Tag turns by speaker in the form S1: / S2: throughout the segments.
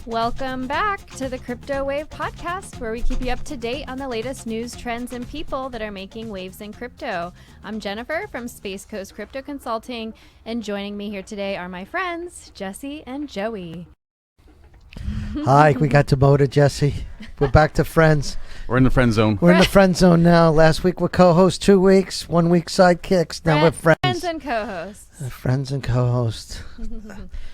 S1: Welcome back to the Crypto Wave podcast, where we keep you up to date on the latest news, trends, and people that are making waves in crypto. I'm Jennifer from Space Coast Crypto Consulting, and joining me here today are my friends, Jesse and Joey.
S2: Hi, we got demoted, Jesse. We're back to friends.
S3: We're in the friend zone.
S2: We're in the friend zone now. Last week we're co-hosts, 2 weeks, 1 week sidekicks. Now we're friends.
S1: Friends and co-hosts.
S2: Friends and co-hosts.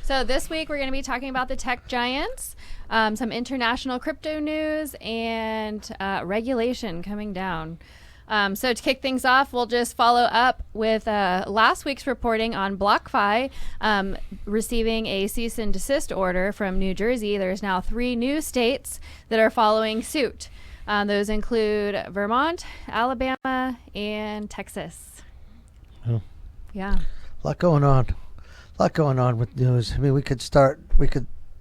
S1: So this week we're going to be talking about the tech giants, some international crypto news, and regulation coming down. So to kick things off, we'll just follow up with last week's reporting on BlockFi receiving a cease and desist order from New Jersey. There's now 3 new states that are following suit. Those include Vermont, Alabama, and Texas.
S2: Oh.
S1: Yeah.
S2: A lot going on with news. I mean, we could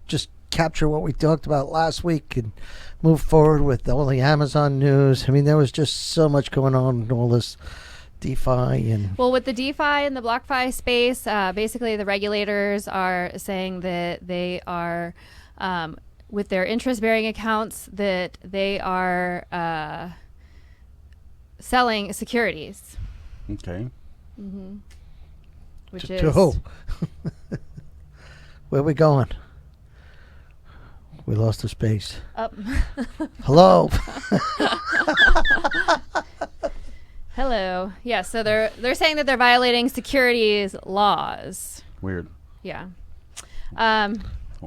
S2: just capture what we talked about last week and move forward with all the Amazon news. I mean, there was just so much going on in all this DeFi and...
S1: Well, with the DeFi and the BlockFi space, basically the regulators are saying that they are, with their interest-bearing accounts, that they are selling securities.
S3: Okay.
S1: Mm-hmm. Which
S2: to who? Where are we going? We lost the space.
S1: Up.
S2: Hello.
S1: Hello. Yeah, so they're saying that they're violating securities laws.
S3: Weird.
S1: Yeah.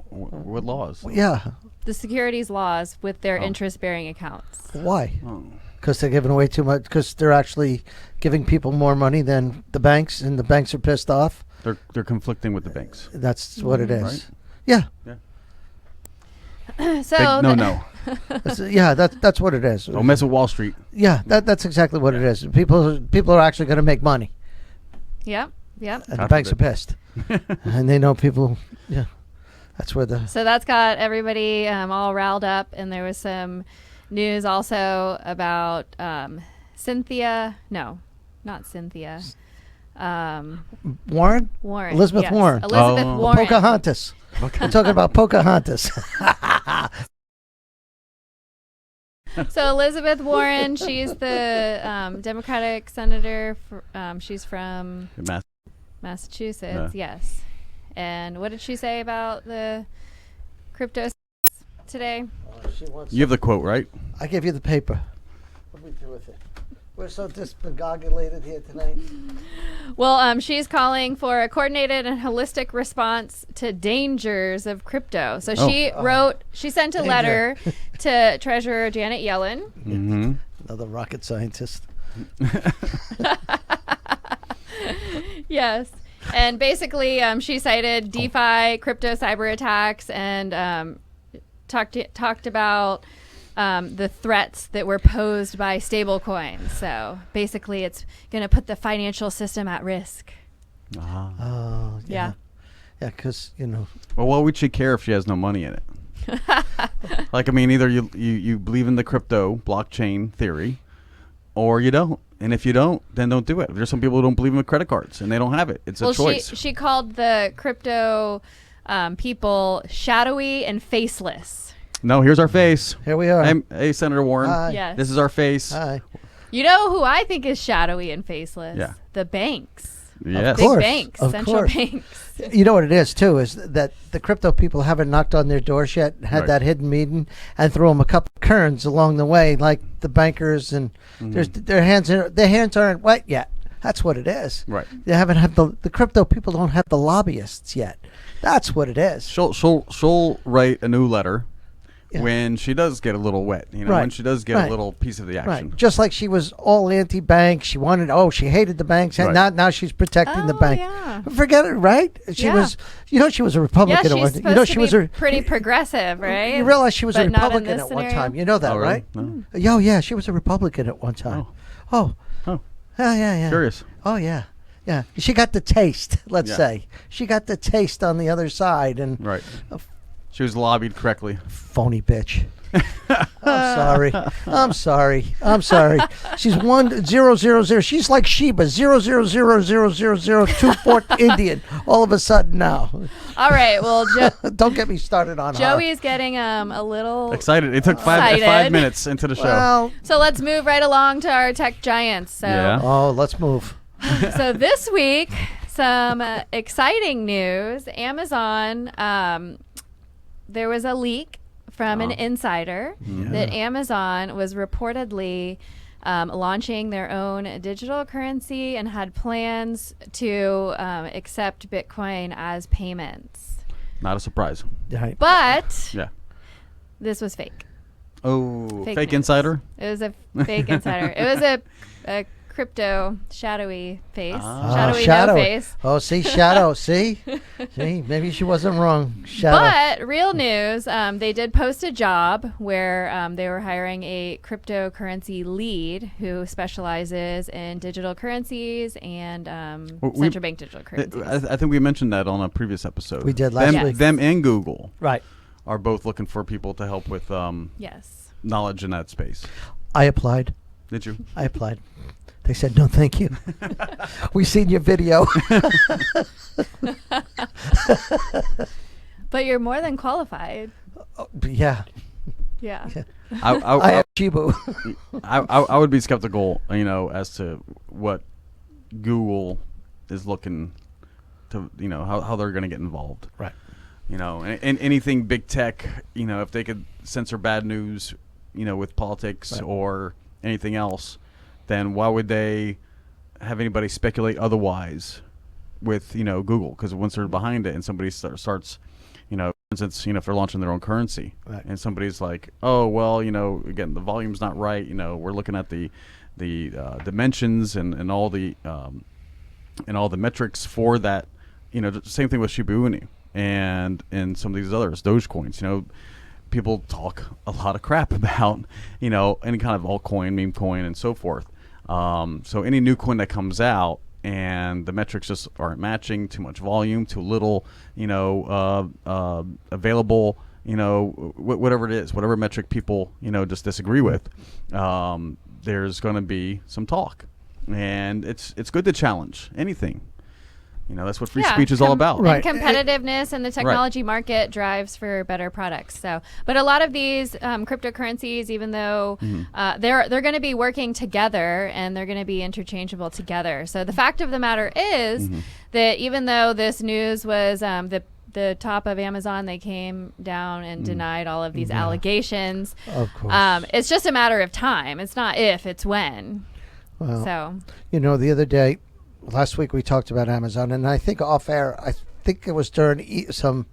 S3: What laws?
S2: Yeah.
S1: The securities laws with their interest-bearing accounts.
S2: Why?
S3: Oh.
S2: Because they're giving away too much. Because they're actually giving people more money than the banks, and the banks are pissed off.
S3: They're conflicting with the banks.
S2: That's what it is.
S3: Right?
S2: Yeah.
S1: So
S3: no.
S2: Yeah, that's what it is.
S3: Don't mess with Wall Street.
S2: Yeah, that's exactly what it is. People are actually going to make money.
S1: Yep.
S2: And the banks are pissed. And they know people. Yeah, that's where the.
S1: So that's got everybody all riled up, and there was some news also about Cynthia. No, not Cynthia.
S2: Warren. Elizabeth
S1: yes.
S2: Warren.
S1: Elizabeth Warren.
S2: Pocahontas. I'm talking about Pocahontas.
S1: So Elizabeth Warren, she's the Democratic senator. She's from Massachusetts. Yes. And what did she say about the crypto today?
S3: You have the quote, right?
S2: I gave you the paper. What do we do with it? We're so discombobulated here tonight.
S1: Well, she's calling for a coordinated and holistic response to dangers of crypto. So she sent a letter to Treasurer Janet Yellen.
S3: Mm-hmm.
S2: Another rocket scientist.
S1: Yes. And basically, she cited DeFi, crypto cyber attacks, and talked about the threats that were posed by stablecoins. So basically, it's going to put the financial system at risk.
S2: Oh, yeah. Yeah, because, Well,
S3: why would she care if she has no money in it? Like, I mean, either you believe in the crypto blockchain theory, or you don't. And if you don't, then don't do it. There's some people who don't believe in credit cards, and they don't have it. It's a choice.
S1: She called the crypto people shadowy and faceless.
S3: No, here's our face.
S2: Here we are.
S3: Hey, Senator Warren.
S2: Hi.
S1: Yes.
S3: This is our face.
S2: Hi.
S1: You know who I think is shadowy and faceless?
S3: Yeah.
S1: The banks.
S3: Yes.
S1: Big banks,
S2: Of
S1: central
S2: course.
S1: banks.
S2: You know what it is, too, is that the crypto people haven't knocked on their doors yet, had that hidden meeting, and throw them a couple of kerns along the way, like the bankers, and their hands aren't wet yet. That's what it is.
S3: Right.
S2: They haven't had the crypto people don't have the lobbyists yet. That's what it is.
S3: She'll write a new letter when she does get a little wet, when she does get a little piece of the action.
S2: Right. Just like she was all anti-bank. She hated the banks. And now she's protecting the bank.
S1: Yeah.
S2: Forget it, right? She was, she was a Republican.
S1: Yeah, she's supposed to be pretty progressive, right?
S2: You realize she was a
S1: But not in
S2: Republican
S1: this
S2: at one
S1: scenario?
S2: time. You know that,
S3: Oh, really?
S2: right?
S3: No.
S2: Yeah, she was a Republican at one time. Oh. Yeah.
S3: Curious.
S2: Oh, yeah. Yeah. She got the taste, let's
S3: Yeah.
S2: say. She got the taste on the other side. And
S3: Right. She was lobbied correctly.
S2: phony bitch. I'm sorry. She's 1000. She's like Shiba 0000024 Indian. All of a sudden now.
S1: All right. Well,
S2: Don't get me started on her.
S1: Joey's getting a little
S3: Excited. It took
S1: excited.
S3: 5 minutes into the show.
S2: Well,
S1: So let's move right along to our tech giants. So,
S3: Yeah.
S2: oh, let's move.
S1: so this week, some exciting news. Amazon, there was a leak from an insider that Amazon was reportedly launching their own digital currency and had plans to accept Bitcoin as payments.
S3: Not a surprise.
S2: Right.
S1: But
S3: Yeah.
S1: this was fake.
S3: Oh, fake
S1: news.
S3: insider?
S1: It was a fake insider. It was a crypto shadowy face. Shadowy
S2: Shadow.
S1: no face.
S2: Oh, see, Shadow. See, maybe she wasn't wrong. Shadow.
S1: But real news, they did post a job where they were hiring a cryptocurrency lead who specializes in digital currencies and central bank digital currencies.
S3: I think we mentioned that on a previous episode.
S2: We did last
S1: week.
S3: Them and Google
S2: Right.
S3: are both looking for people to help with
S1: Yes.
S3: knowledge in that space.
S2: I applied.
S3: Did you?
S2: I applied. They said, no, thank you. We seen your video.
S1: But you're more than qualified.
S2: Yeah.
S1: Yeah.
S2: I have Shibu.
S3: I would be skeptical, as to what Google is looking to, how they're going to get involved.
S2: Right.
S3: And anything big tech, if they could censor bad news, with politics
S2: Right.
S3: or anything else, then why would they have anybody speculate otherwise with, Google? Because once they're behind it and somebody starts, for instance, if they're launching their own currency,
S2: Right.
S3: and somebody's like, oh, well, again, the volume's not right. We're looking at the dimensions and all the metrics for that. Same thing with Shibu and some of these others, Dogecoins. People talk a lot of crap about, any kind of altcoin, meme coin, and so forth. So any new coin that comes out and the metrics just aren't matching, too much volume, too little, available, whatever it is, whatever metric people, just disagree with, there's going to be some talk. And it's good to challenge anything. That's what free speech is all about.
S2: Right.
S1: And competitiveness in the technology market drives for better products. So, but a lot of these cryptocurrencies, even though they're going to be working together and they're going to be interchangeable together. So the fact of the matter is that even though this news was the top of Amazon, they came down and denied all of these allegations.
S2: Of course.
S1: It's just a matter of time. It's not if, it's when.
S2: Well,
S1: So
S2: the other day, last week we talked about Amazon, and I think off air, I think it was during some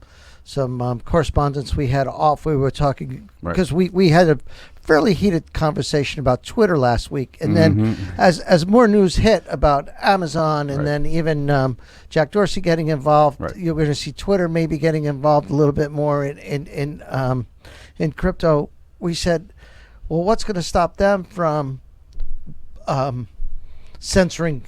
S2: correspondence we had off. We were talking because we had a fairly heated conversation about Twitter last week, and then as more news hit about Amazon, and then even Jack Dorsey getting involved, you're going to see Twitter maybe getting involved a little bit more in crypto. We said, well, what's going to stop them from censoring?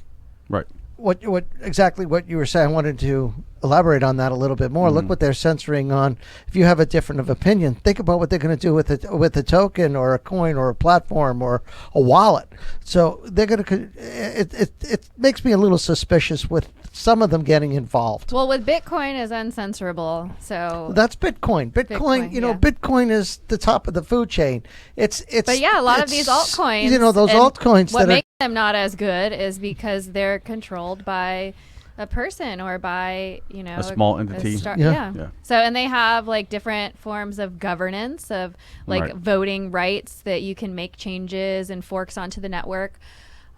S3: Right.
S2: What exactly what you were saying? I wanted to elaborate on that a little bit more. Look what they're censoring on. If you have a different of opinion, think about what they're going to do with a token or a coin or a platform or a wallet. So they're going to. It makes me a little suspicious with some of them getting involved.
S1: well, with Bitcoin is uncensorable. So
S2: That's Bitcoin. Bitcoin, Bitcoin is the top of the food chain. It's.
S1: But yeah, a lot of these altcoins.
S2: Those
S1: and
S2: altcoins
S1: what
S2: that
S1: makes them not as good is because they're controlled by a person or by
S3: A small entity.
S2: Yeah.
S3: Yeah.
S1: So and they have like different forms of governance of like voting rights that you can make changes and forks onto the network,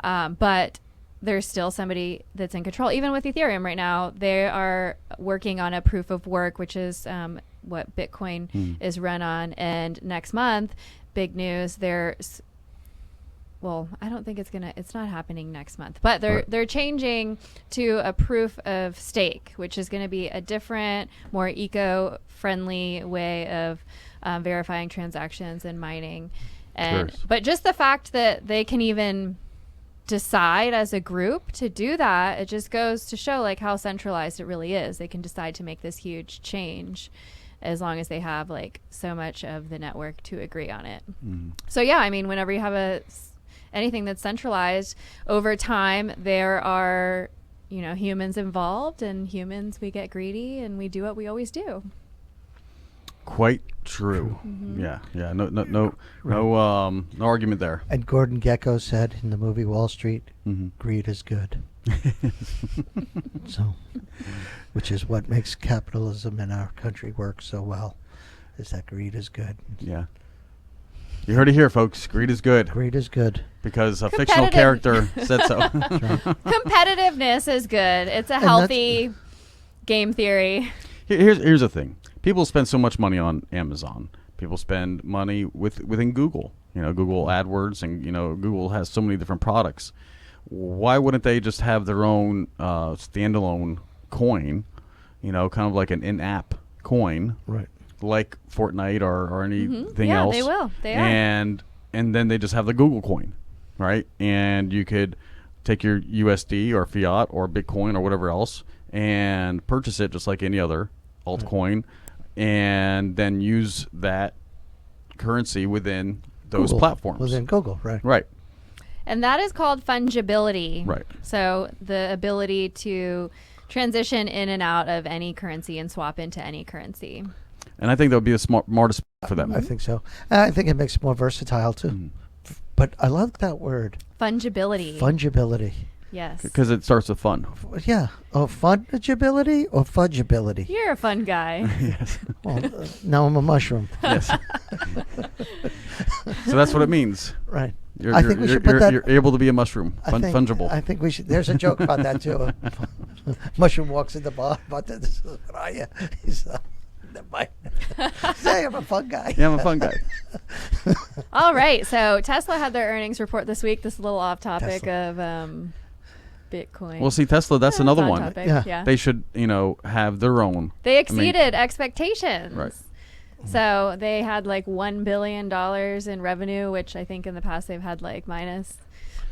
S1: but there's still somebody that's in control. Even with Ethereum right now, they are working on a proof of work, which is what Bitcoin is run on. And next month, big news, there's, well, I don't think it's not happening next month, but they're changing to a proof of stake, which is going to be a different, more eco-friendly way of verifying transactions and mining. And but just the fact that they can even decide as a group to do that, it just goes to show like how centralized it really is. They can decide to make this huge change. as long as they have like so much of the network to agree on it.
S3: Mm.
S1: So yeah, I mean, whenever you have anything that's centralized over time, there are, you know, humans involved, and humans, we get greedy and we do what we always do.
S3: Quite true.
S1: Mm-hmm.
S3: Yeah. No argument there.
S2: And Gordon Gekko said in the movie Wall Street,
S3: Mm-hmm.
S2: greed is good. So, which is what makes capitalism in our country work so well, is that greed is good.
S3: Yeah. You heard it here, folks. Greed is good
S2: Greed is good.
S3: because a fictional character said so.
S1: Competitiveness is good. It's a healthy game theory.
S3: Here's the thing. People spend so much money on Amazon. People spend money within Google. You know, Google AdWords, and you know, Google has so many different products. Why wouldn't they just have their own standalone coin? You know, kind of like an in-app coin,
S2: Right.
S3: like Fortnite or anything
S1: Yeah,
S3: else.
S1: they will. They are.
S3: And then they just have the Google coin, right? And you could take your USD or fiat or Bitcoin or whatever else and purchase it just like any other altcoin, and then use that currency within those
S2: Google,
S3: platforms.
S2: Within Google, right.
S3: Right.
S1: And that is called fungibility.
S3: Right.
S1: So the ability to transition in and out of any currency and swap into any currency.
S3: And I think that would be the smartest for them.
S2: I think so. And I think it makes it more versatile too.
S3: Mm.
S2: But I love that word,
S1: Fungibility.
S2: fungibility.
S1: Yes.
S3: Because it starts with fun.
S2: Yeah. Oh, fungibility or fudgeability?
S1: You're a fun guy.
S3: Yes.
S2: Well, now I'm a mushroom.
S3: Yes. So that's what it means.
S2: Right.
S3: I think we should put that. You're able to be a mushroom. Fungible.
S2: I think we should. There's a joke about that too. Mushroom walks in the bar. What are you? He's say I'm a fun guy.
S3: Yeah, I'm a fun guy.
S1: All right. So Tesla had their earnings report this week. This is a little off topic
S2: Tesla.
S1: of Bitcoin.
S3: Well, see, Tesla, that's another
S1: on
S3: one.
S1: topic,
S2: Yeah.
S1: yeah.
S3: They should, have their own.
S1: They exceeded expectations.
S3: Right.
S1: So they had like $1 billion in revenue, which I think in the past they've had like minus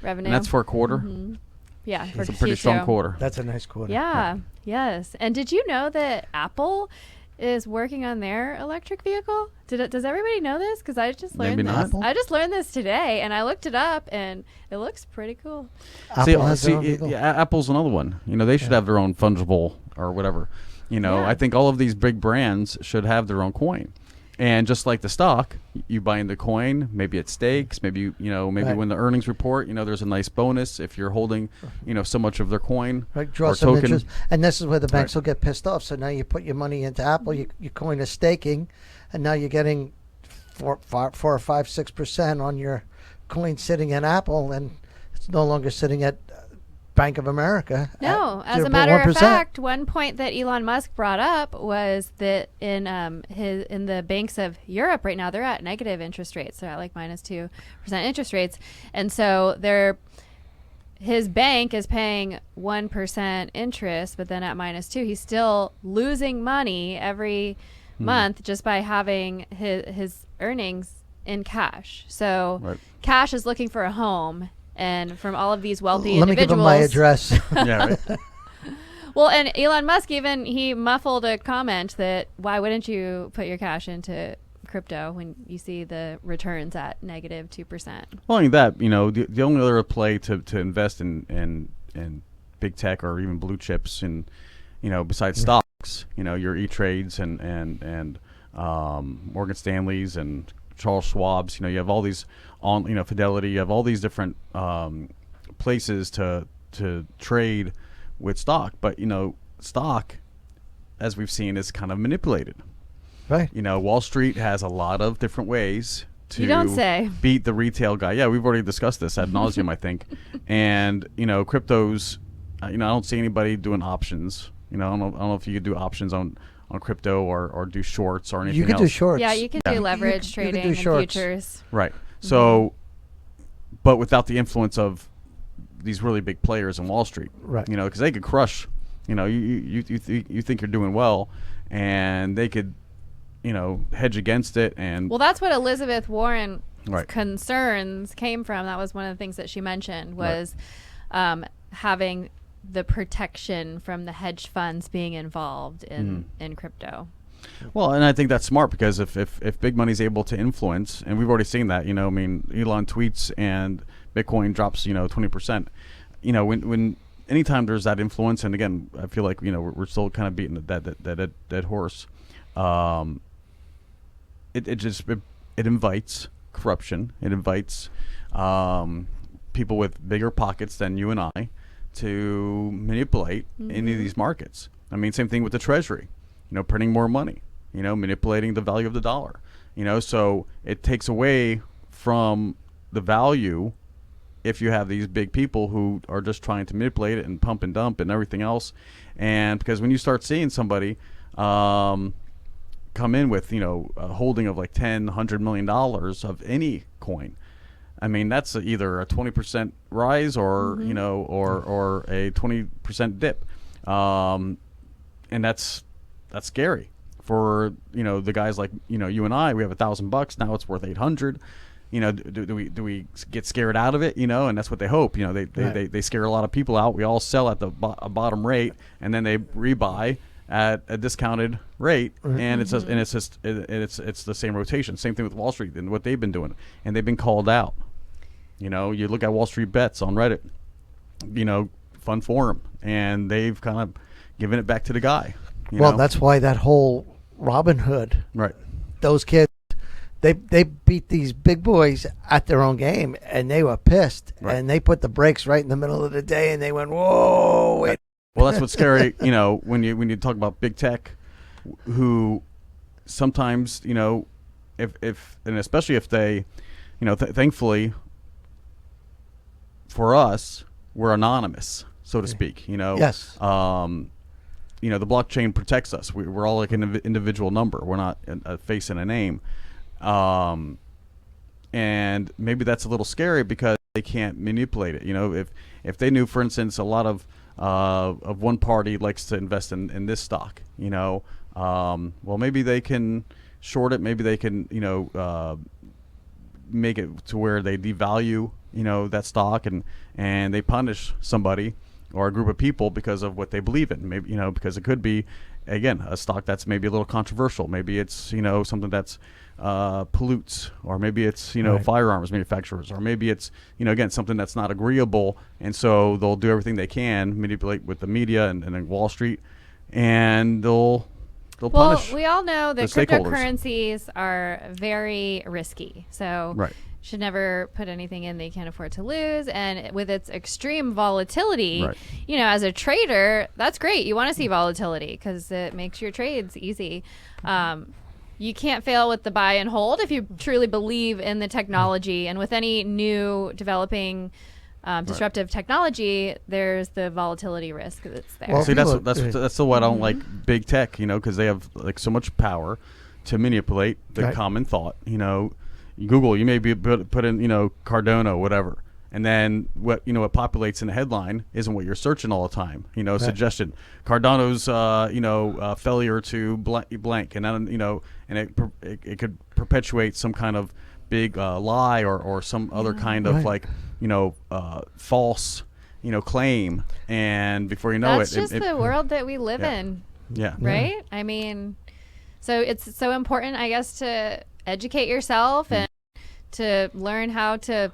S1: revenue.
S3: And that's for a quarter.
S1: Mhm. Yeah, for
S3: It's a pretty
S1: Q2.
S3: strong quarter.
S2: That's a nice quarter.
S1: Yeah. Yes. And did you know that Apple is working on their electric vehicle? Does everybody know this? Because I just learned
S3: Maybe
S1: this.
S3: not.
S1: I just learned this today, and I looked it up, and it looks pretty cool.
S2: Apple has their own vehicle.
S3: Apple's another one. They should have their own fungible or whatever.
S1: Yeah.
S3: I think all of these big brands should have their own coin. And just like the stock, you buy in the coin, maybe it stakes, maybe
S2: Right.
S3: when the earnings report, there's a nice bonus if you're holding, so much of their coin
S2: Right, draw
S3: or
S2: some
S3: token.
S2: interest, and this is where the banks
S3: Right.
S2: will get pissed off. So now you put your money into Apple, your coin is staking, and now you're getting 4 or 5, 6% on your coin sitting in Apple, and it's no longer sitting at Bank of America.
S1: No,
S2: at
S1: as a matter of
S2: 0.1%.
S1: fact, one point that Elon Musk brought up was that in the banks of Europe right now, they're at negative interest rates. They're at like minus 2% interest rates, and so his bank is paying 1% interest, but then at minus 2, he's still losing money every month just by having his earnings in cash. So
S3: Right.
S1: cash is looking for a home. And from all of these wealthy
S2: Let me give him my
S1: individuals,
S2: address.
S3: Yeah, right.
S1: well, and Elon Musk he muffled a comment that why wouldn't you put your cash into crypto when you see the returns at negative 2%?
S3: Well, I mean that the only other play to invest in big tech or even blue chips and besides stocks, your E-Trades and Morgan Stanley's and Charles Schwab's, you have all these Fidelity, you have all these different places to trade with stock, but stock, as we've seen, is kind of manipulated.
S2: Right.
S3: Wall Street has a lot of different ways to
S1: You don't say.
S3: beat the retail guy. Yeah, we've already discussed this ad nauseum, I think. And cryptos, I don't see anybody doing options. I don't know if you could do options on crypto or do shorts or anything
S2: You could
S3: else.
S2: do shorts.
S1: Yeah, you can
S3: Yeah.
S1: do leverage
S2: You could
S1: trading
S2: do
S1: and
S2: shorts.
S1: futures.
S3: Right. So, but without the influence of these really big players in Wall Street.
S2: Right.
S3: Because they could crush. You think you're doing well, and they could, hedge against it. And
S1: Well, that's what Elizabeth Warren's
S3: Right.
S1: concerns came from. That was one of the things that she mentioned was having the protection from the hedge funds being involved in crypto.
S3: Well, and I think that's smart because if big money's able to influence, and we've already seen that, I mean, Elon tweets and Bitcoin drops, 20%. When anytime there's that influence, and again, I feel like we're still kind of beating that horse. It invites corruption. It invites people with bigger pockets than you and I to manipulate any of these markets. I mean, same thing with the Treasury. Printing more money. Manipulating the value of the dollar. So it takes away from the value if you have these big people who are just trying to manipulate it and pump and dump and everything else. And because when you start seeing somebody come in with, a holding of like $100 million of any coin, I mean, that's either a 20% rise or, or a 20% dip. And that's scary for, the guys like, you and I. We have $1,000. Now it's worth 800. Do we get scared out of it? And that's what they hope. They scare a lot of people out. We all sell at the bottom rate, and then they rebuy at a discounted rate, and it's the same rotation. Same thing with Wall Street and what they've been doing, and they've been called out. You look at Wall Street Bets on Reddit, fun forum, and they've kind of given it back to the guy.
S2: That's why that whole Robin Hood,
S3: right?
S2: Those kids, they beat these big boys at their own game, and they were pissed, and they put the brakes right in the middle of the day, and they went, "Whoa!" Wait.
S3: Well, that's what's scary, when you talk about big tech, who sometimes, if and especially if they, thankfully for us, we're anonymous, so to speak.
S2: Yes.
S3: The blockchain protects us. We're all like an individual number. We're not a face and a name. And maybe that's a little scary because they can't manipulate it. If they knew, for instance, a lot of one party likes to invest in this stock, well, maybe they can short it. Maybe they can, make it to where they devalue, that stock and they punish somebody or a group of people because of what they believe in. Maybe, because it could be, again, a stock that's maybe a little controversial. Maybe it's, something that's pollutes, or maybe it's, firearms manufacturers, or maybe it's, again, something that's not agreeable. And so they'll do everything they can, manipulate with the media and then Wall Street, and they'll punish.
S1: Well, we all know that
S3: the stakeholders.
S1: Cryptocurrencies are very risky. So
S3: right.
S1: Should never put anything in that you can't afford to lose. And with its extreme volatility,
S3: right.
S1: As a trader, that's great. You want to see volatility because it makes your trades easy. You can't fail with the buy and hold if you truly believe in the technology. And with any new developing disruptive technology, there's the volatility risk that's there.
S2: Well,
S3: see, that's what I don't like big tech, because they have like so much power to manipulate the common thought. Google, you may be put in, Cardano, whatever, and then what populates in the headline isn't what you're searching all the time. Suggestion, Cardano's failure to blank, and then and it could perpetuate some kind of big lie or some other kind of false claim, and before you know
S1: that's just the world that we live in.
S3: Yeah.
S1: Right. I mean, so it's so important, I guess, to educate yourself and to learn how to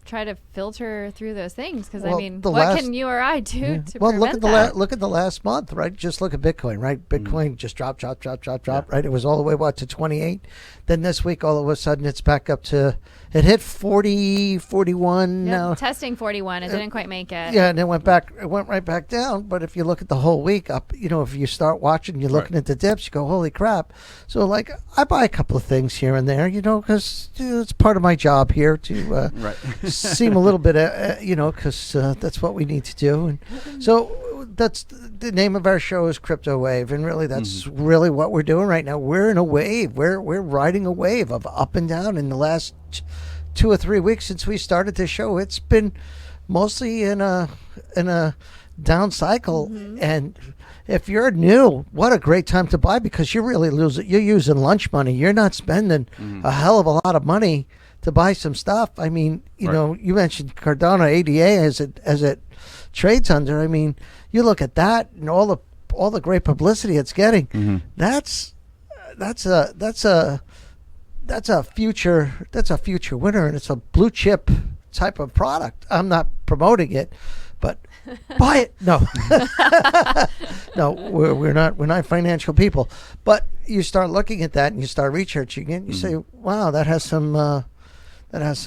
S1: try to filter through those things, because I mean, what can you or I do to prevent that?
S2: Look at the last month, right? Just look at Bitcoin, right? Bitcoin just dropped, right? It was all the way to 28. Then this week, all of a sudden, it's back up to, it hit 40, 41 now.
S1: Testing 41, it didn't quite make it.
S2: Yeah, and it went right back down. But if you look at the whole week up, if you start watching, you're looking at the dips, you go, holy crap. So like, I buy a couple of things here and there, because it's part of my job here to seem a little bit, because that's what we need to do. And so that's the name of our show is Crypto Wave, and really that's really what we're doing right now. We're in a wave. We're riding a wave of up and down. In the last 2 or 3 weeks since we started this show, it's been mostly in a down cycle. And if you're new, what a great time to buy, because you're really you're using lunch money. You're not spending a hell of a lot of money to buy some stuff. I mean, you mentioned Cardano ADA as it trades under. I mean, you look at that and all the great publicity it's getting. That's that's a future winner, and it's a blue chip type of product. I'm not promoting it, but buy it. No, no, we're not financial people. But you start looking at that and you start researching it. And you say, wow, that has some. It's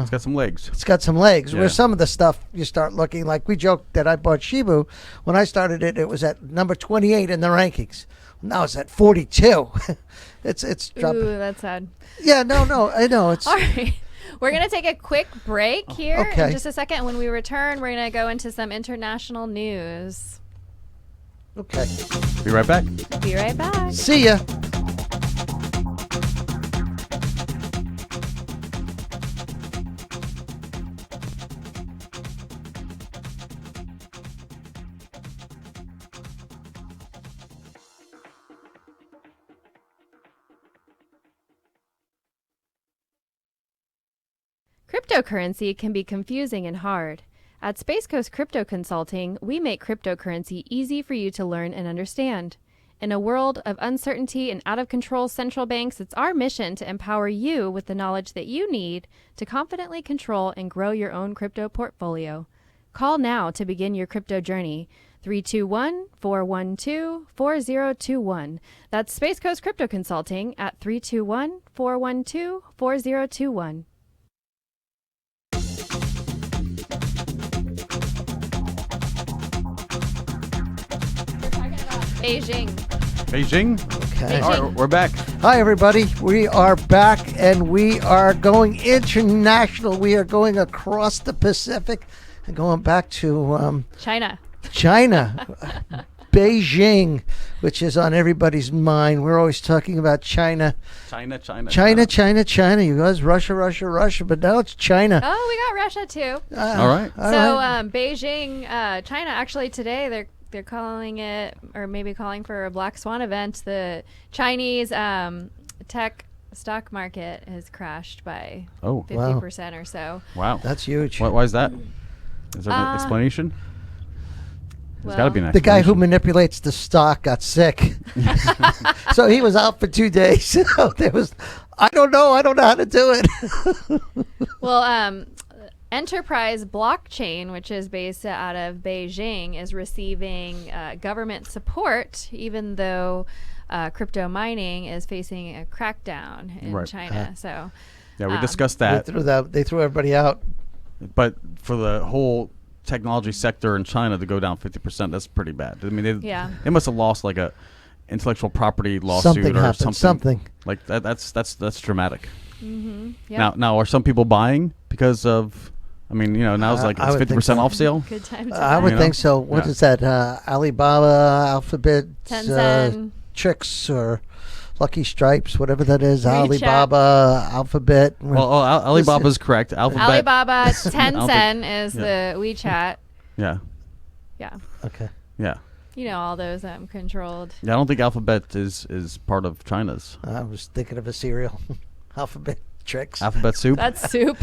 S3: got some legs.
S2: It's got some legs.
S3: Yeah.
S2: Where some of the stuff you start looking, like we joked that I bought Shibu. When I started it, it was at number 28 in the rankings. Now it's at 42. it's dropping.
S1: Ooh, that's sad.
S2: Yeah, no, I know. It's
S1: All right. We're going to take a quick break here
S2: Okay.
S1: in just a second. When we return, we're going to go into some international news.
S2: okay.
S3: Be right back.
S1: Be right back.
S2: See ya.
S1: Cryptocurrency can be confusing and hard. At Space Coast Crypto Consulting, we make cryptocurrency easy for you to learn and understand. In a world of uncertainty and out-of-control central banks, it's our mission to empower you with the knowledge that you need to confidently control and grow your own crypto portfolio. Call now to begin your crypto journey. 321-412-4021. That's Space Coast Crypto Consulting at 321-412-4021. Beijing.
S2: Okay.
S1: Beijing.
S3: All right, we're back.
S2: Hi, everybody. We are back, and we are going international. We are going across the Pacific and going back to
S1: China.
S2: China, Beijing, which is on everybody's mind. We're always talking about China.
S3: China.
S2: You guys, Russia, but now it's China.
S1: Oh, we got Russia too.
S3: All right.
S1: So Beijing, China. Actually, today they're calling it, or maybe calling for a Black Swan event. The Chinese tech stock market has crashed by 50% or so.
S3: Wow.
S2: That's huge.
S3: Why is that? Is there an explanation? There's got to be an
S2: The guy who
S3: explanation.
S2: manipulates the stock got sick, so he was out for 2 days. So there was, I don't know how to do it.
S1: Well, Enterprise Blockchain, which is based out of Beijing, is receiving government support, even though crypto mining is facing a crackdown in
S3: Right.
S1: China. So,
S3: Yeah, we discussed that.
S2: They threw everybody out.
S3: But for the whole technology sector in China to go down 50%, that's pretty bad. I mean, they must have lost like a intellectual property lawsuit
S2: Something
S3: or
S2: happened.
S3: something. Like that. That's dramatic.
S1: mm-hmm. Yep.
S3: Now are some people buying because of? I mean, now it's like
S2: I
S3: it's
S2: would think
S3: 50%
S2: so.
S3: off sale.
S1: Good time to
S2: I
S1: buy.
S2: would
S3: know?
S2: think so. What
S3: Yeah.
S2: is that? Alibaba, Alphabet,
S1: Tencent.
S2: Tricks, or Lucky Stripes, whatever that is.
S1: WeChat.
S2: Alibaba, Alphabet.
S3: Well, Alibaba's correct. Alphabet.
S1: Alibaba, Tencent is
S3: Yeah.
S1: the WeChat.
S3: Yeah.
S1: Yeah.
S2: Okay.
S3: Yeah.
S1: You know, all those controlled.
S3: Yeah. I don't think Alphabet is part of China's.
S2: I was thinking of a cereal. Alphabet Tricks.
S3: Alphabet soup.
S1: That's soup.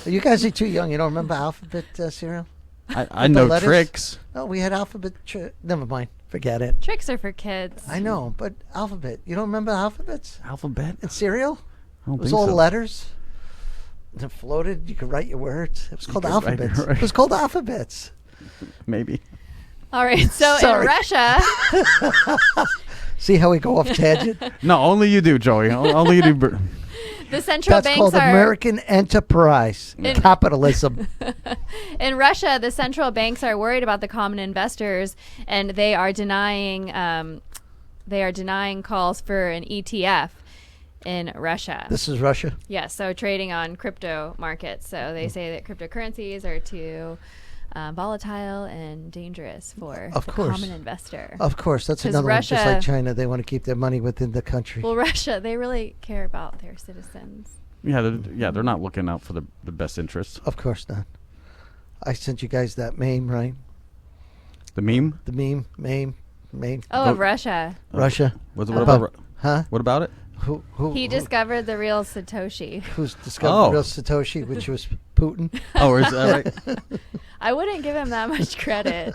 S2: You guys are too young. You don't remember Alphabet cereal?
S3: I
S2: the
S3: know
S2: letters?
S3: tricks.
S2: No, we had Alphabet. Never mind. Forget it.
S1: Tricks are for kids.
S2: I know, but Alphabet. You don't remember alphabets
S3: Alphabet.
S2: and cereal?
S3: I don't
S2: It was
S3: think
S2: all
S3: so.
S2: letters. And it floated. You could write your words. It was called
S3: could write your
S2: alphabets.
S3: words.
S2: It was called alphabets.
S3: Maybe.
S1: All right. So
S2: Sorry.
S1: in Russia,
S2: See how we go off tangent?
S3: No, only you do, Joey. Only you do.
S1: the central
S2: That's
S1: banks
S2: called
S1: are
S2: American enterprise
S1: In-
S2: capitalism.
S1: in Russia. The central banks are worried about the common investors, and they are denying calls for an ETF in Russia.
S2: This is Russia.
S1: Yes, so trading on crypto markets. So they say that cryptocurrencies are too volatile and dangerous for
S2: Of
S1: the
S2: course.
S1: common investor.
S2: Of course, that's
S1: 'Cause
S2: another one. Just like
S1: Russia-
S2: China, they want to keep their money within the country.
S1: Well, Russia, they really care about their citizens.
S3: They're not looking out for the best interests.
S2: Of course not. I sent you guys that meme, right?
S3: The meme.
S2: The meme.
S1: Oh, of Russia.
S2: Russia.
S3: What
S1: Oh.
S3: about?
S2: Huh?
S3: What about it?
S1: He discovered the real Satoshi.
S2: Who's discovered
S3: Oh.
S2: the real Satoshi, which was Putin?
S3: Oh, is that right?
S1: I wouldn't give him that much credit.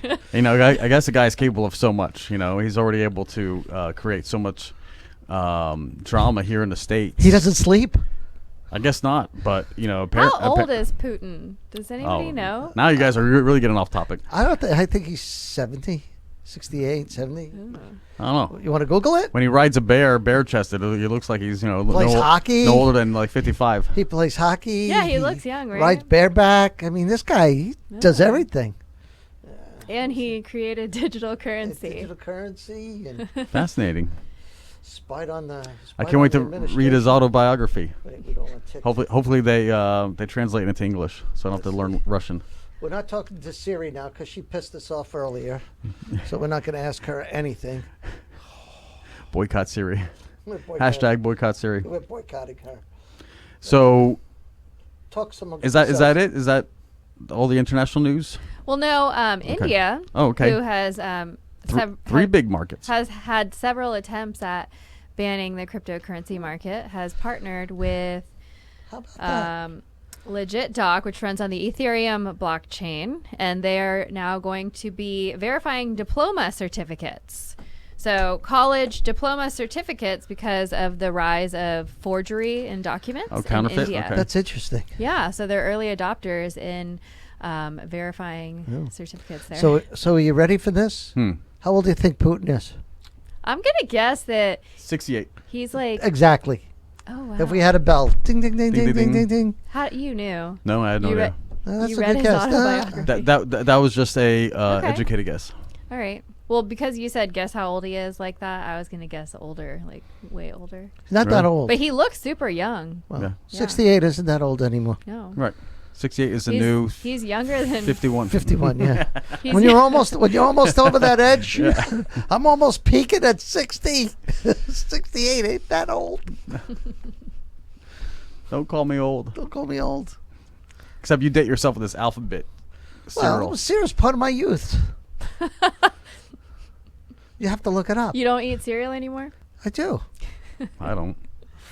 S3: I guess the guy's capable of so much. He's already able to create so much drama here in the States.
S2: He doesn't sleep?
S3: I guess not, but
S1: How old is Putin? Does anybody know?
S3: Now you guys are really getting off topic.
S2: I think he's 70, 68, 70.
S3: I don't know.
S2: You want to Google it?
S3: When he rides a bare chested, it looks like he's
S2: plays hockey.
S3: No older than like 55.
S2: He plays hockey.
S1: Yeah, he looks young, right?
S2: Rides bareback. I mean, this guy does everything.
S1: And he created digital currency.
S2: Digital currency and
S3: Fascinating.
S2: spied on the.
S3: I can't wait to read his autobiography.
S2: Wait, we don't want to
S3: Hopefully they translate it into English, so I don't have to learn Russian.
S2: We're not talking to Siri now because she pissed us off earlier, so we're not going to ask her anything.
S3: Boycott Siri.
S2: #
S3: boycott Siri.
S2: We're boycotting her.
S3: So,
S2: Talk some.
S3: is that it? Is that all the international news?
S1: Well, no. India, who has
S3: three big markets,
S1: has had several attempts at banning the cryptocurrency market, has partnered with
S2: How about that?
S1: Legit Doc, which runs on the Ethereum blockchain, and they're now going to be verifying diploma certificates. So college diploma certificates, because of the rise of forgery in documents in
S3: counterfeit?
S1: India.
S3: Okay.
S2: That's interesting.
S1: Yeah, so they're early adopters in verifying certificates there.
S2: So are you ready for this? How old do you think Putin is?
S1: I'm going to guess that
S3: 68.
S1: he's like,
S2: Exactly.
S1: oh, wow.
S2: If we had a bell, ding, ding, ding, ding, ding, ding, ding.
S1: How you knew?
S3: No, I had no
S1: You
S3: idea.
S2: That's
S1: you
S2: a
S1: read
S2: good
S1: his
S2: guess.
S1: autobiography.
S3: That was just a educated guess.
S1: All right. Well, because you said guess how old he is like that, I was going to guess older, like way older.
S2: Not that old.
S1: But he looks super young.
S2: Well,
S3: Yeah.
S2: 68 isn't that old anymore.
S1: No.
S3: Right. 68 is the
S1: He's-
S3: new
S1: He's younger than
S3: 51.
S2: 51, yeah.
S1: He's
S2: when you're almost over that edge, I'm almost peaking at 60. 68 ain't that old.
S3: Don't call me old.
S2: Don't call me old.
S3: Except you date yourself with this alphabet cereal.
S2: Well, cereal's part of my youth. You have to look it up.
S1: You don't eat cereal anymore?
S2: I do.
S3: I don't.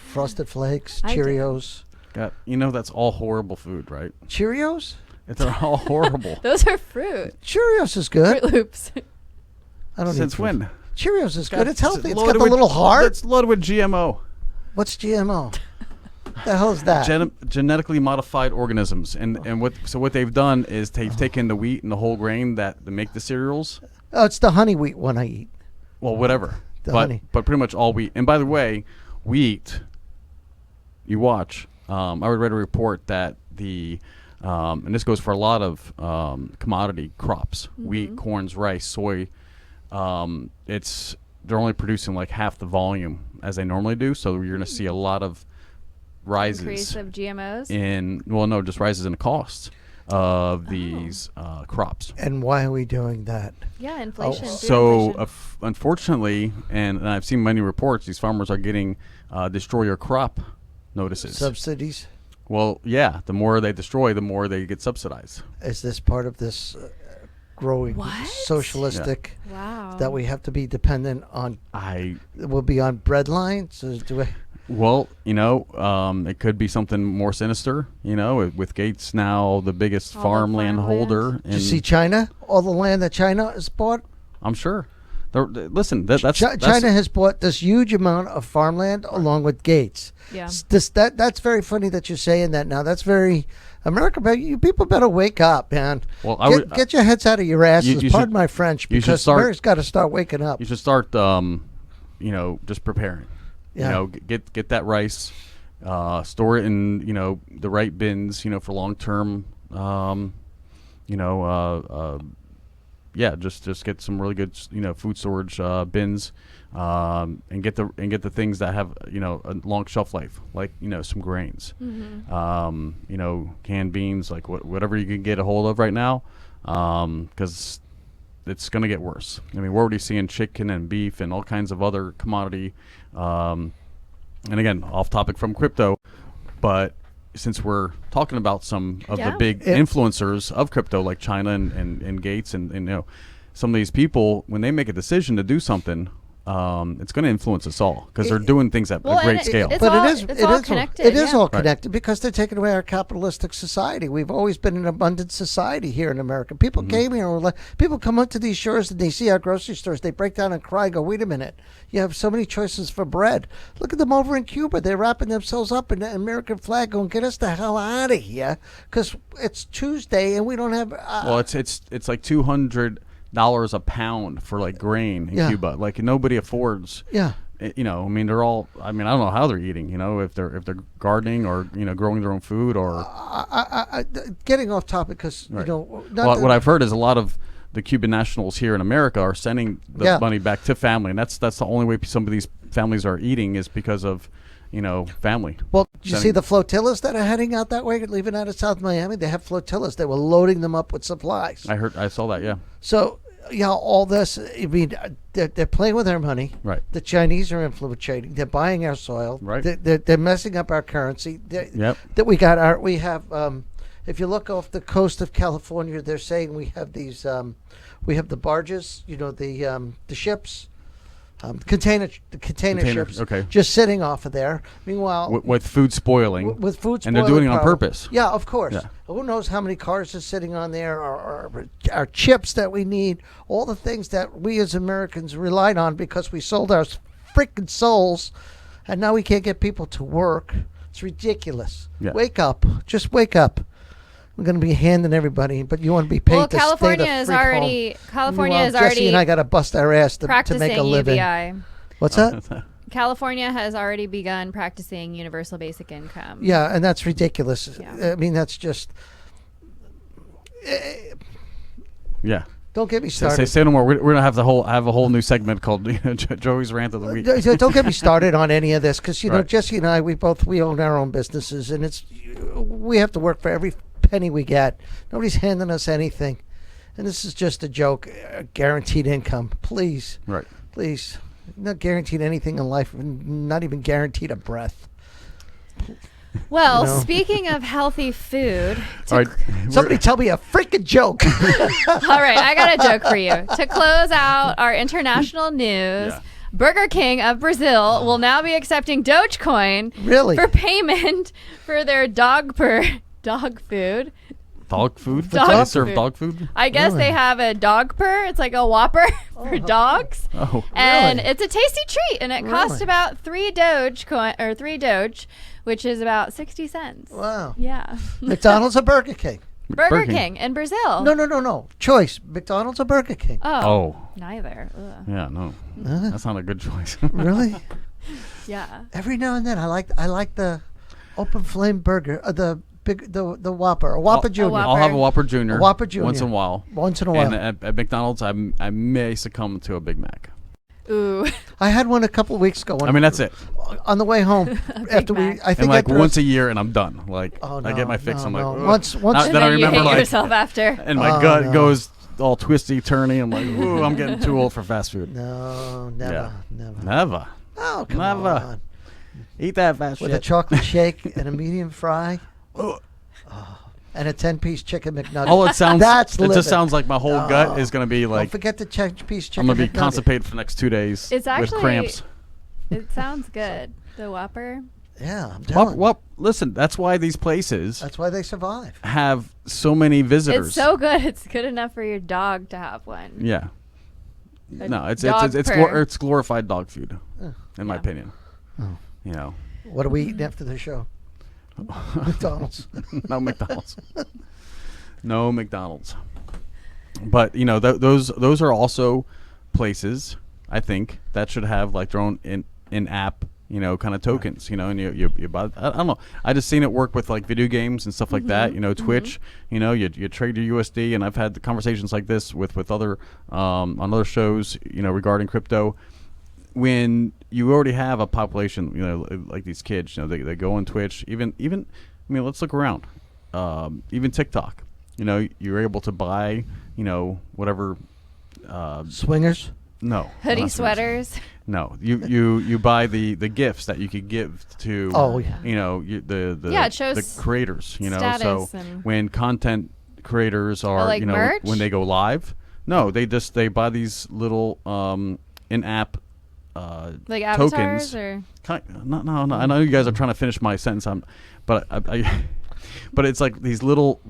S2: Frosted Flakes,
S1: I do.
S2: Cheerios.
S3: That's all horrible food, right?
S2: Cheerios?
S3: They're all horrible.
S1: Those are fruit.
S2: Cheerios is good.
S1: Fruit Loops.
S2: I don't
S3: Since
S2: eat fruit.
S3: when?
S2: Cheerios is good. It's healthy. It's got
S3: loaded
S2: the
S3: with-
S2: little heart.
S3: It's loaded with GMO.
S2: What's GMO? What the hell is that?
S3: Genetically modified organisms, and what they've done is they've taken the wheat and the whole grain that make the cereals.
S2: Oh, it's the honey wheat one I eat.
S3: Well, whatever.
S2: The
S3: but
S2: honey.
S3: but pretty much all wheat. And by the way, wheat. You watch. I read a report that and this goes for a lot of commodity crops: wheat, corns, rice, soy. They're only producing like half the volume as they normally do. So you're going to see a lot of rises
S1: Increase of GMOs.
S3: just rises in the cost of these crops.
S2: And why are we doing that?
S1: Yeah, inflation. food
S3: So
S1: inflation.
S3: unfortunately, and I've seen many reports, these farmers are getting destroy your crop notices.
S2: Subsidies?
S3: Well, yeah, the more they destroy, the more they get subsidized.
S2: Is this part of this growing
S1: What?
S2: socialistic
S1: Wow.
S2: that we have to be dependent on? We'll be on bread lines?
S3: Well, it could be something more sinister, with Gates now the biggest
S1: All the
S3: farmland
S1: farmland.
S3: holder.
S2: Did you see China? All the land that China has bought?
S3: I'm sure. Listen, that's
S2: China has bought this huge amount of farmland along with Gates.
S1: Yeah.
S2: That's very funny that you're saying that now. That's very America. You people better wake up, man.
S3: Well,
S2: get your heads out of your asses.
S3: you
S2: Pardon
S3: should-
S2: my French,
S3: you should
S2: because
S3: start-
S2: America's got to start waking up.
S3: You should start, just preparing.
S2: Yeah.
S3: Get that rice, store it in the right bins, for long term. Just get some really good food storage bins, and get the things that have a long shelf life, like some grains, canned beans, like whatever you can get a hold of right now, because it's going to get worse. I mean, we're already seeing chicken and beef and all kinds of other commodity. And again, off topic from crypto, but since we're talking about some of the big influencers of crypto, like China and Gates and some of these people, when they make a decision to do something, it's going to influence us all because they're doing things at a great scale.
S1: It's all connected.
S2: It is all
S3: Right.
S2: connected because they're taking away our capitalistic society. We've always been an abundant society here in America. People came here and were like, people come up to these shores and they see our grocery stores. They break down and cry and go, wait a minute. You have so many choices for bread. Look at them over in Cuba. They're wrapping themselves up in the American flag going, get us the hell out of here because it's Tuesday and we don't have...
S3: Well, it's like $200 a pound for like grain in Cuba. Like nobody affords.
S2: Yeah.
S3: You know, I mean, they're all. I mean, I don't know how they're eating. You know, if they're gardening or growing their own food or.
S2: Getting off topic because
S3: Right.
S2: What
S3: I've heard is a lot of the Cuban nationals here in America are sending the money back to family, and that's the only way some of these families are eating is because of family.
S2: Well, do you see the flotillas that are heading out that way, leaving out of South Miami? They have flotillas. They were loading them up with supplies.
S3: I saw that. Yeah.
S2: So, all this, I mean, they're playing with our money.
S3: Right.
S2: The Chinese are infiltrating. They're buying our soil.
S3: Right.
S2: They're messing up our currency.
S3: Yep.
S2: That we have, if you look off the coast of California, they're saying we have these, we have the barges, the ships. Container ships,
S3: okay.
S2: just sitting off of there. Meanwhile,
S3: With food spoiling,
S2: with food
S3: and they're doing it on
S2: problem.
S3: purpose.
S2: Yeah, of course.
S3: Yeah.
S2: Who knows how many cars are sitting on there, or our chips that we need, all the things that we as Americans relied on because we sold our freaking souls, and now we can't get people to work. It's ridiculous.
S3: Yeah.
S2: Wake up. Just wake up. We're going to be handing everybody, but you want to be paid to
S1: California
S2: stay the
S1: is
S2: freak
S1: already
S2: home.
S1: California
S2: Meanwhile,
S1: is
S2: Jesse
S1: already
S2: and I got to bust our ass to
S1: practicing
S2: make a living.
S1: UBI.
S2: What's that?
S1: California has already begun practicing universal basic income.
S2: Yeah, and that's ridiculous.
S1: Yeah.
S2: I mean, that's just...
S3: Yeah.
S2: Don't get me started.
S3: Say no more. We're gonna have a whole new segment called Joey's Rant of the Week.
S2: Don't get me started on any of this because
S3: Right.
S2: Jesse and I, we own our own businesses, and we have to work for every penny we get. Nobody's handing us anything, and this is just a joke. Guaranteed income, please,
S3: Right.
S2: please. Not guaranteed anything in life. Not even guaranteed a breath.
S1: Well,
S2: You know.
S1: speaking of healthy food,
S3: All right.
S2: Somebody tell me a freaking joke.
S1: all right, I got a joke for you. To close out our international news,
S3: Yeah.
S1: Burger King of Brazil will now be accepting Dogecoin
S2: Really?
S1: for payment for their Dogpper dog food.
S3: Dog food?
S1: Dog
S3: They serve
S1: food.
S3: dog food?
S1: I guess
S2: Really?
S1: they have a Dogpper. It's like a Whopper for dogs.
S3: Oh.
S1: And
S2: Really?
S1: it's a tasty treat, and it costs
S2: Really?
S1: about 3 Doge, which is about 60 cents.
S2: Wow.
S1: Yeah.
S2: McDonald's or Burger King?
S1: Burger King in Brazil.
S2: No. Choice. McDonald's or Burger King?
S1: Oh. Neither. Ugh.
S3: Yeah, no.
S2: Huh?
S3: That's not a good choice.
S2: Really?
S1: Yeah.
S2: Every now and then, I like the open flame burger, the Whopper, a Whopper Junior.
S1: Whopper.
S3: I'll have a Whopper Junior.
S2: A Whopper Junior.
S3: Once in a while.
S2: Once in a while.
S3: And at McDonald's, I may succumb to a Big Mac.
S1: Ooh.
S2: I had one a couple of weeks ago.
S3: I mean, that's it.
S2: On the way home after
S1: Mac.
S2: I think
S3: And like
S2: I
S3: once a year, and I'm done. Like
S2: Oh,
S3: I get my fix.
S2: no,
S3: I'm like,
S2: no.
S3: "Ugh."
S2: Once
S3: Now-
S1: And
S3: then I
S1: then you
S3: remember
S1: hate
S3: like,
S1: yourself after.
S3: and my
S2: Oh,
S3: gut
S2: no.
S3: goes all twisty turny. I'm like, ooh, I'm getting too old for fast food.
S2: No, never,
S3: Yeah.
S2: never.
S3: Never.
S2: Oh, come
S3: Never.
S2: on.
S3: Eat that fast
S2: With a
S3: shit.
S2: chocolate shake and a medium fry
S3: Ugh.
S2: and a 10-piece chicken McNugget.
S3: All it sounds.
S2: That's
S3: it
S2: living.
S3: just sounds like my whole
S2: No.
S3: gut is gonna be
S2: Don't
S3: like
S2: forget the 10-piece chicken
S3: I'm gonna be
S2: McNugget.
S3: constipated for the next 2 days
S1: It's
S3: with
S1: actually-
S3: cramps.
S1: It sounds good. The Whopper.
S2: Yeah, I'm telling you.
S3: Well, listen, that's why these places
S2: That's why they survive.
S3: have so many visitors.
S1: It's so good. It's good enough for your dog to have one.
S3: Yeah.
S1: A
S3: No, it's
S1: Dogpper.
S3: it's glorified dog food, in my
S1: Yeah.
S3: opinion.
S2: Oh.
S3: You know,
S2: What are we eating after the show? McDonald's.
S3: no McDonald's. No McDonald's. But those are also places I think that should have like their own in app kind of tokens. And you buy. I don't know. I just seen it work with like video games and stuff like that. Twitch. You trade your USD, and I've had the conversations like this with other on other shows. Regarding crypto. When you already have a population, like these kids, they go on Twitch. Even let's look around. Even TikTok. You're able to buy, whatever.
S2: Swingers.
S3: No.
S1: Hoodie
S3: not
S1: sweaters.
S3: No, you buy the gifts that you could give to.
S2: Oh, yeah.
S1: It shows
S3: the creators. So
S1: status and-
S3: when content creators are
S1: like merch?
S3: when they go live, no, they buy these little in-app
S1: like
S3: tokens.
S1: avatars or
S3: No. I know you guys are trying to finish my sentence. But but it's like these little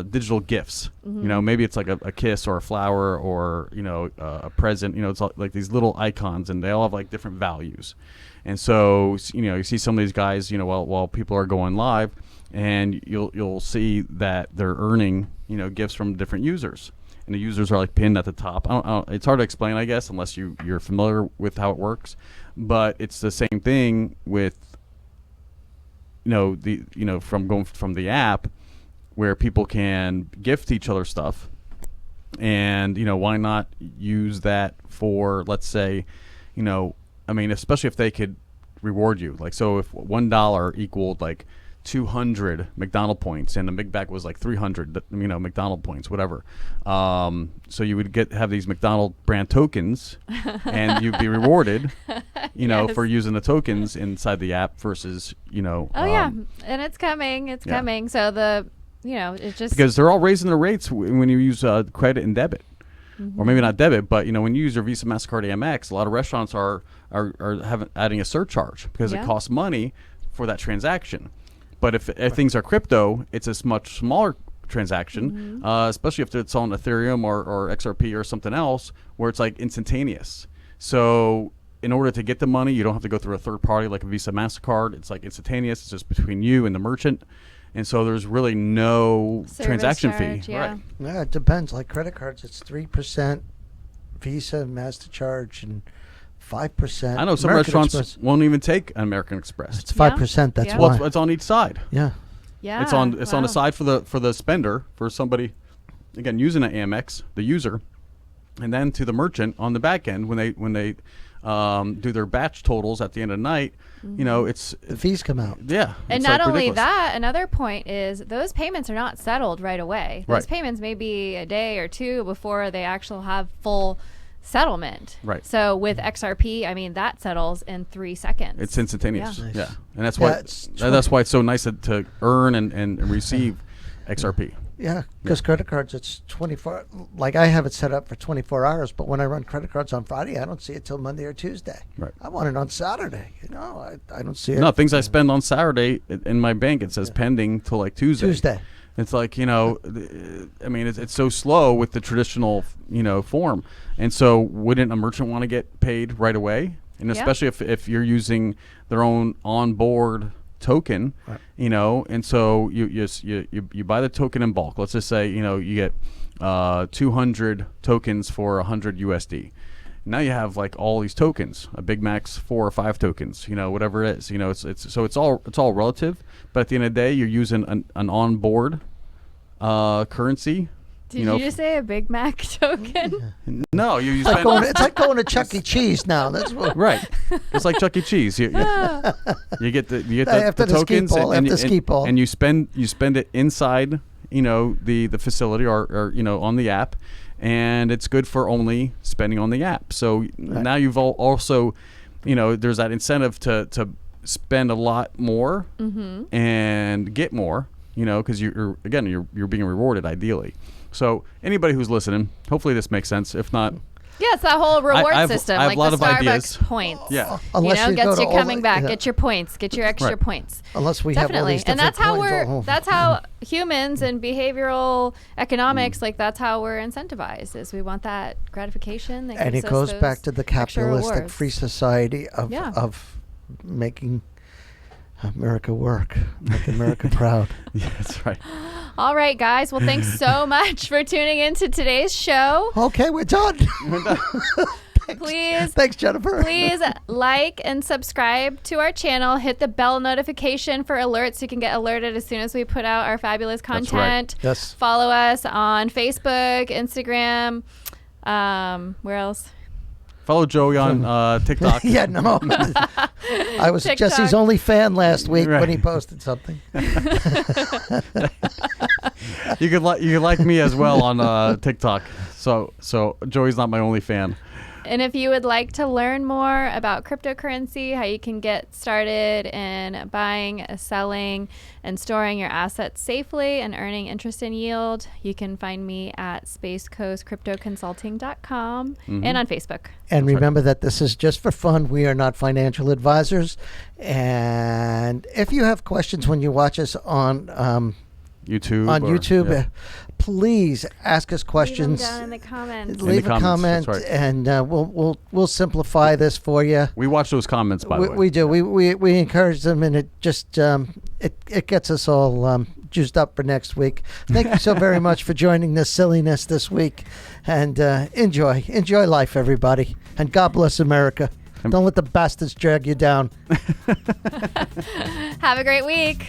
S3: digital gifts.
S1: Mm-hmm.
S3: You know, maybe it's like a kiss or a flower or a present. You know, it's like these little icons, and they all have like different values. And so you see some of these guys, while people are going live, and you'll see that they're earning gifts from different users. And the users are like pinned at the top. I don't, it's hard to explain, I guess, unless you're familiar with how it works. But it's the same thing with from the app, where people can gift each other stuff, and why not use that for, let's say, especially if they could reward you. Like, so if $1 equaled like 200 McDonald points, and the Big Bag was like 300, McDonald points, whatever. So you would have these McDonald brand tokens, and you'd be rewarded,
S1: Yes.
S3: for using the tokens inside the app versus,
S1: Oh yeah, and it's coming. It's coming. So it's just
S3: because they're all raising the rates when you use credit and debit, or maybe not debit, but when you use your Visa, MasterCard, Amex, a lot of restaurants are adding a surcharge because it costs money for that transaction. But if things are crypto, it's a much smaller transaction, especially if it's on Ethereum or XRP or something else, where it's like instantaneous. So in order to get the money, you don't have to go through a third party like a Visa, MasterCard. It's like instantaneous. It's just between you and the merchant. And so there's really no
S1: Service
S3: transaction
S1: charge,
S3: fee.
S1: yeah.
S3: Right.
S2: Yeah, it depends. Like credit cards, it's 3% Visa, MasterCharge, and 5%.
S3: I know some
S2: American
S3: restaurants
S2: Express.
S3: won't even take an American Express.
S2: It's 5%. That's
S1: Yeah.
S2: why.
S3: Well, it's on each side.
S2: Yeah.
S1: yeah.
S3: It's on the
S1: wow.
S3: side for the spender, for somebody, again, using an Amex, the user, and then to the merchant on the back end when they do their batch totals at the end of the night. It's
S2: The fees come out.
S3: yeah.
S1: And
S3: it's
S1: not
S3: like
S1: only
S3: ridiculous.
S1: that, another point is those payments are not settled right away. Those
S3: Right.
S1: payments may be a day or two before they actually have full settlement.
S3: Right.
S1: So with XRP, that settles in 3 seconds.
S3: It's instantaneous.
S1: Yeah.
S2: Nice.
S3: Yeah, and that's
S2: Yeah,
S3: why
S2: it's
S3: that's why it's so nice to earn and receive XRP.
S2: Yeah, because credit cards, it's 24. Like I have it set up for 24 hours, but when I run credit cards on Friday, I don't see it till Monday or Tuesday.
S3: Right.
S2: I want it on Saturday. I don't see it.
S3: No, things I spend on Saturday in my bank, it says pending till like Tuesday.
S2: Tuesday.
S3: It's like, it's so slow with the traditional, form. And so wouldn't a merchant want to get paid right away? And
S1: Yeah.
S3: especially if you're using their own onboard token,
S2: Right.
S3: and so you buy the token in bulk. Let's just say, you get 200 tokens for 100 USD. Now you have like all these tokens, a Big Mac's 4 or 5 tokens, whatever it is, it's all relative. But at the end of the day, you're using an onboard currency.
S1: Did you just say a Big Mac token?
S3: No, you
S2: It's like,
S3: spend
S2: it's like going to Chuck E. Cheese now. That's what.
S3: right. It's like Chuck E. Cheese. You get the
S2: After the ski
S3: tokens
S2: ball,
S3: and,
S2: after the ski ball.
S3: and you spend it inside the facility or on the app, and it's good for only spending on the app. So now you've also there's that incentive to spend a lot more and get more, because you're being rewarded ideally. So anybody who's listening, hopefully this makes sense. If not,
S1: Yeah, it's that whole reward
S3: I have
S1: system,
S3: a
S1: like
S3: lot
S1: the
S3: of
S1: Starbucks
S3: ideas.
S1: points.
S3: Yeah.
S2: Unless you go
S1: gets
S2: to
S1: you
S2: all
S1: coming
S2: the-
S1: back.
S2: yeah.
S1: Get your points. Get your extra
S3: Right.
S1: points.
S2: Unless we have all
S1: Definitely,
S2: these
S1: and
S2: different
S1: that's how
S2: coins
S1: we're.
S2: all-
S1: That's how humans and behavioral economics, like that's how we're incentivized. Is we want that gratification. That
S2: And
S1: gives
S2: it
S1: us
S2: goes
S1: those
S2: back to the
S1: extra
S2: capitalistic
S1: rewards.
S2: free society
S1: Yeah.
S2: of making America work, making America proud.
S3: yeah, that's right.
S1: All right, guys. Well, thanks so much for tuning into today's show.
S2: Okay, we're done.
S1: Please.
S2: Thanks, Jennifer.
S1: Please like and subscribe to our channel. Hit the bell notification for alerts so you can get alerted as soon as we put out our fabulous
S3: That's right.
S1: content.
S2: Yes.
S1: Follow us on Facebook, Instagram. Where else?
S3: Follow Joey on TikTok.
S2: Yeah, no. I was
S1: TikTok.
S2: Jesse's only fan last week
S3: Right.
S2: when he posted something.
S3: You could like me as well on TikTok. So Joey's not my only fan.
S1: And if you would like to learn more about cryptocurrency, how you can get started in buying, selling, and storing your assets safely and earning interest and yield, you can find me at spacecoastcryptoconsulting.com and on Facebook.
S2: And remember that this is just for fun. We are not financial advisors. And if you have questions when you watch us on YouTube, please ask us questions.
S1: Leave them down in the comments.
S2: Leave a comment,
S3: that's right.
S2: and we'll simplify this for you.
S3: We watch those comments, by the way.
S2: We do. We encourage them, and it just it gets us all juiced up for next week. Thank you so very much for joining this silliness this week, and enjoy life, everybody, and God bless America. Don't let the bastards drag you down.
S1: Have a great week.